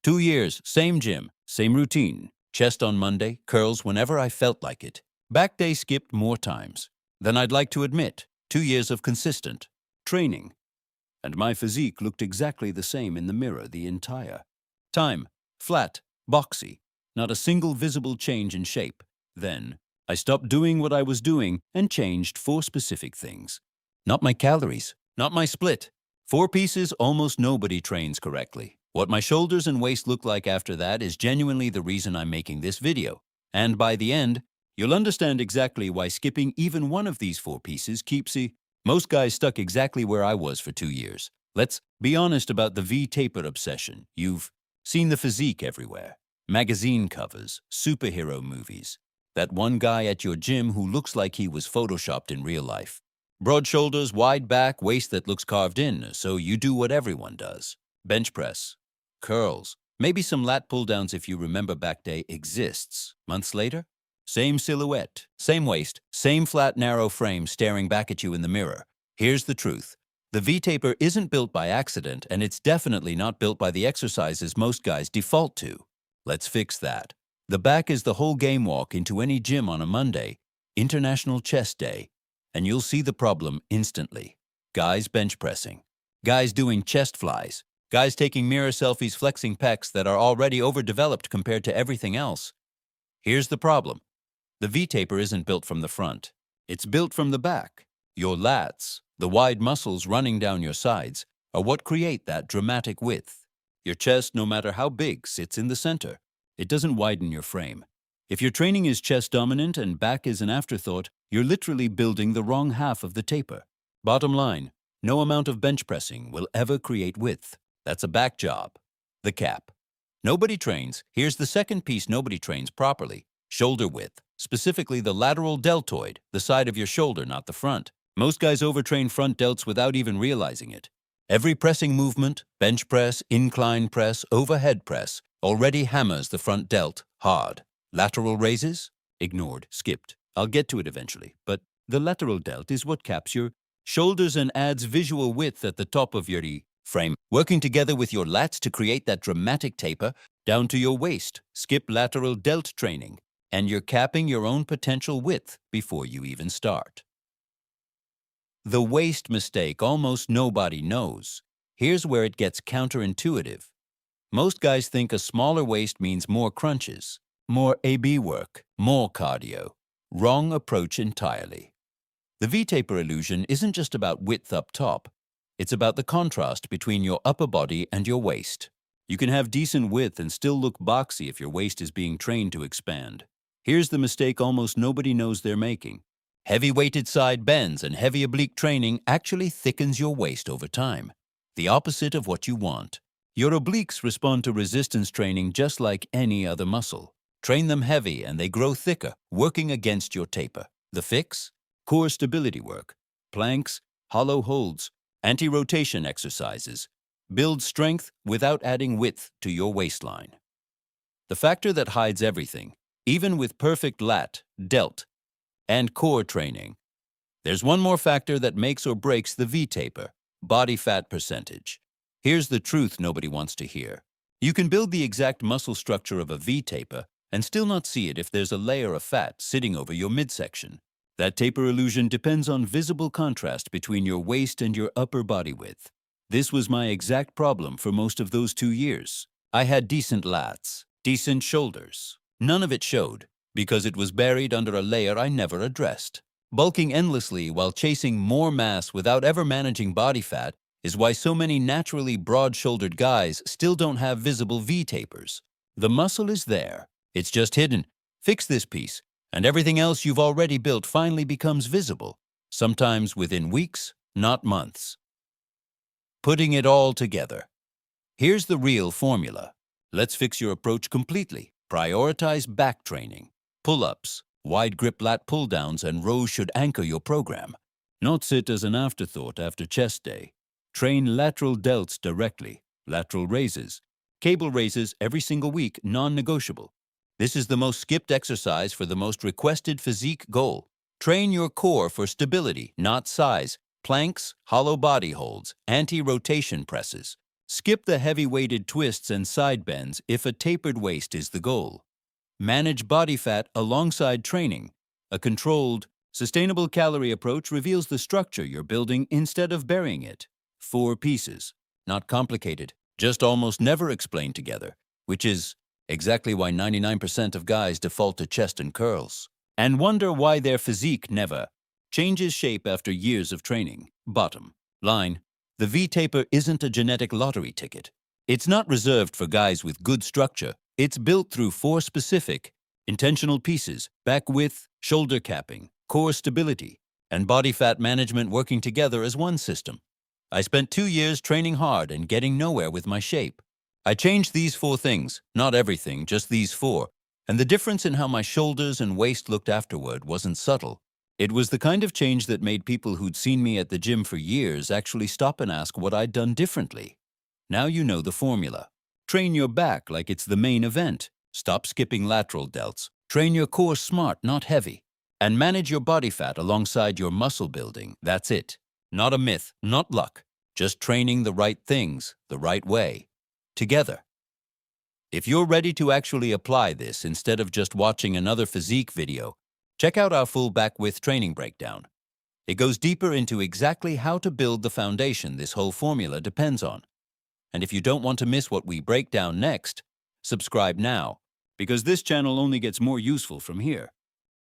2 years, same gym, same routine. Chest on Monday, curls whenever I felt like it. Back day skipped more times than I'd like to admit. 2 years of consistent training. And my physique looked exactly the same in the mirror the entire time. Flat, boxy, not a single visible change in shape. Then, I stopped doing what I was doing and changed 4 specific things. Not my calories, not my split. 4 pieces almost nobody trains correctly. What my shoulders and waist look like after that is genuinely the reason I'm making this video. And by the end, you'll understand exactly why skipping even one of these 4 pieces keeps most guys stuck exactly where I was for 2 years. Let's be honest about the V-taper obsession. You've seen the physique everywhere. Magazine covers, superhero movies. That one guy at your gym who looks like he was photoshopped in real life. Broad shoulders, wide back, waist that looks carved in, so you do what everyone does. Bench press, curls, maybe some lat pull-downs if you remember back day exists. Months later, same silhouette, same waist, same flat narrow frame staring back at you in the mirror. Here's the truth. The V-taper isn't built by accident, and it's definitely not built by the exercises most guys default to. Let's fix that. The back is the whole game. Walk into any gym on a Monday, International Chest Day, and you'll see the problem instantly. Guys bench pressing, guys doing chest flies, guys taking mirror selfies flexing pecs that are already overdeveloped compared to everything else. Here's the problem. The V-taper isn't built from the front. It's built from the back. Your lats, the wide muscles running down your sides, are what create that dramatic width. Your chest, no matter how big, sits in the center. It doesn't widen your frame. If your training is chest dominant and back is an afterthought, you're literally building the wrong half of the taper. Bottom line, no amount of bench pressing will ever create width. That's a back job. The cap. Nobody trains. Here's the second piece nobody trains properly. Shoulder width, specifically the lateral deltoid, the side of your shoulder, not the front. Most guys overtrain front delts without even realizing it. Every pressing movement, bench press, incline press, overhead press, already hammers the front delt hard. Lateral raises? Ignored, skipped. I'll get to it eventually, but the lateral delt is what caps your shoulders and adds visual width at the top of your frame, working together with your lats to create that dramatic taper down to your waist. Skip lateral delt training, and you're capping your own potential width before you even start. The waist mistake almost nobody knows. Here's where it gets counterintuitive. Most guys think a smaller waist means more crunches, more AB work, more cardio. Wrong approach entirely. The V-taper illusion isn't just about width up top. It's about the contrast between your upper body and your waist. You can have decent width and still look boxy if your waist is being trained to expand. Here's the mistake almost nobody knows they're making. Heavy weighted side bends and heavy oblique training actually thickens your waist over time. The opposite of what you want. Your obliques respond to resistance training just like any other muscle. Train them heavy and they grow thicker, working against your taper. The fix? Core stability work. Planks, hollow holds, anti-rotation exercises. Build strength without adding width to your waistline. The factor that hides everything, even with perfect lat, delt, and core training. There's one more factor that makes or breaks the V-taper, body fat percentage. Here's the truth nobody wants to hear. You can build the exact muscle structure of a V-taper and still not see it if there's a layer of fat sitting over your midsection. That taper illusion depends on visible contrast between your waist and your upper body width. This was my exact problem for most of those 2 years. I had decent lats, decent shoulders. None of it showed, because it was buried under a layer I never addressed. Bulking endlessly while chasing more mass without ever managing body fat is why so many naturally broad-shouldered guys still don't have visible V-tapers. The muscle is there. It's just hidden. Fix this piece, and everything else you've already built finally becomes visible, sometimes within weeks, not months. Putting it all together. Here's the real formula. Let's fix your approach completely. Prioritize back training. Pull-ups, wide grip lat pull-downs, and rows should anchor your program. Not sit as an afterthought after chest day. Train lateral delts directly, lateral raises. Cable raises every single week, non-negotiable. This is the most skipped exercise for the most requested physique goal. Train your core for stability, not size. Planks, hollow body holds, anti-rotation presses. Skip the heavy-weighted twists and side bends if a tapered waist is the goal. Manage body fat alongside training. A controlled, sustainable calorie approach reveals the structure you're building instead of burying it. 4 pieces. Not complicated, just almost never explained together, which is exactly why 99% of guys default to chest and curls. And wonder why their physique never changes shape after years of training. Bottom line, the V-taper isn't a genetic lottery ticket. It's not reserved for guys with good structure. It's built through 4 specific, intentional pieces: back width, shoulder capping, core stability, and body fat management working together as one system. I spent 2 years training hard and getting nowhere with my shape. I changed these 4 things, not everything, just these 4, and the difference in how my shoulders and waist looked afterward wasn't subtle. It was the kind of change that made people who'd seen me at the gym for years actually stop and ask what I'd done differently. Now you know the formula. Train your back like it's the main event. Stop skipping lateral delts. Train your core smart, not heavy. And manage your body fat alongside your muscle building. That's it. Not a myth, not luck. Just training the right things, the right way. Together. If you're ready to actually apply this instead of just watching another physique video, check out our full back width training breakdown. It goes deeper into exactly how to build the foundation this whole formula depends on. And if you don't want to miss what we break down next, subscribe now, because this channel only gets more useful from here.